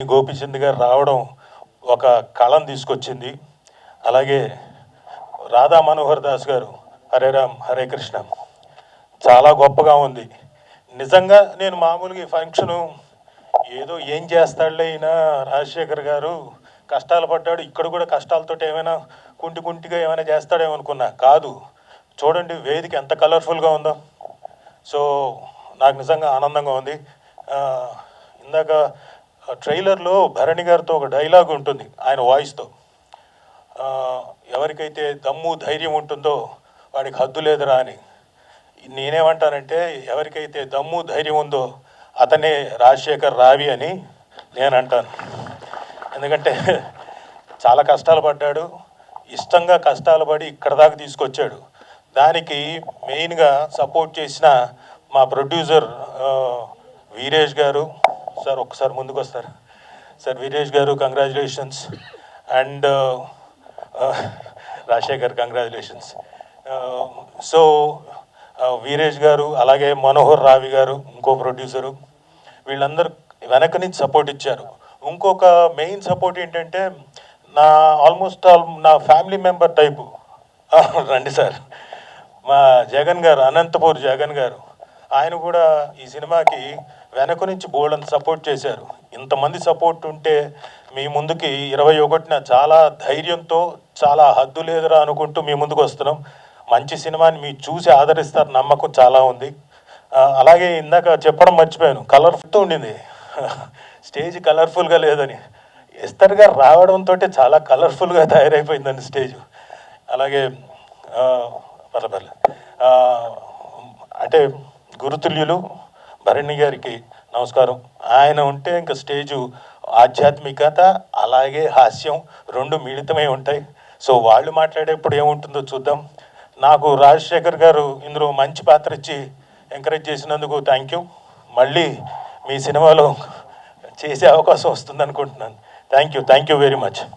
గోపీచంద్ గారు రావడం ఒక కళను తీసుకొచ్చింది. అలాగే రాధా మనోహర్ దాస్ గారు హరే రామ్ హరే కృష్ణ చాలా గొప్పగా ఉంది. నిజంగా నేను మామూలుగా ఈ ఫంక్షను ఏదో ఏం చేస్తాడులే అయినా రాజశేఖర్ గారు కష్టాలు పడ్డాడు, ఇక్కడ కూడా కష్టాలతో ఏమైనా కుంటిగా ఏమైనా చేస్తాడేమో అనుకున్నా. కాదు, చూడండి వేదిక ఎంత కలర్ఫుల్గా ఉందో. సో నాకు నిజంగా ఆనందంగా ఉంది. ఇందాక ట్రైలర్లో భరణి గారితో ఒక డైలాగ్ ఉంటుంది ఆయన వాయిస్తో, ఎవరికైతే దమ్ము ధైర్యం ఉంటుందో వాడికి హద్దు లేదురా అని. నేనేమంటానంటే ఎవరికైతే దమ్ము ధైర్యం ఉందో అతనే రాజశేఖర్ రావి అని నేను అంటాను. ఎందుకంటే చాలా కష్టాలు పడ్డాడు, ఇష్టంగా కష్టాలు పడి ఇక్కడ దాకా తీసుకొచ్చాడు. దానికి మెయిన్గా సపోర్ట్ చేసిన మా ప్రొడ్యూసర్ వీరేష్ గారు. సార్ ఒకసారి ముందుకు వస్తారు. సార్ వీరేష్ గారు congratulations. And Rajasekhar congratulations. So Veeresh గారు, అలాగే మనోహర్ రావి గారు ఇంకో ప్రొడ్యూసరు, వీళ్ళందరూ వెనక నుంచి సపోర్ట్ ఇచ్చారు. ఇంకొక మెయిన్ సపోర్ట్ ఏంటంటే ఆల్మోస్ట్ నా ఫ్యామిలీ మెంబర్ టైపు. రండి సార్, మా జగన్ గారు, అనంతపూర్ జగన్ గారు, ఆయన కూడా ఈ సినిమాకి వెనక నుంచి బోల్డ్ సపోర్ట్ చేశారు. ఇంతమంది సపోర్ట్ ఉంటే మీ ముందుకి 21న చాలా ధైర్యంతో, చాలా హద్దు లేదురా అనుకుంటూ మీ ముందుకు వస్తున్నాం. మంచి సినిమాని మీరు చూసి ఆదరిస్తారు, నమ్మకం చాలా ఉంది. అలాగే ఇందాక చెప్పడం మర్చిపోయాను, కలర్ఫుల్తో ఉండింది స్టేజ్, కలర్ఫుల్గా లేదని. ఎస్తర్ గారు రావడంతో చాలా కలర్ఫుల్గా తయారైపోయిందండి స్టేజ్. అలాగే పర్లేదు అంటే గురుతుల్యులు భరణి గారికి నమస్కారం. ఆయన ఉంటే ఇంకా స్టేజు ఆధ్యాత్మికత అలాగే హాస్యం రెండు మిళితమై ఉంటాయి. సో వాళ్ళు మాట్లాడేప్పుడు ఏముంటుందో చూద్దాం. నాకు రాజశేఖర్ గారు ఇందులో మంచి పాత్ర ఇచ్చి ఎంకరేజ్ చేసినందుకు థ్యాంక్ యూ. మళ్ళీ మీ సినిమాలో చేసే అవకాశం వస్తుంది అనుకుంటున్నాను. Thank you very much.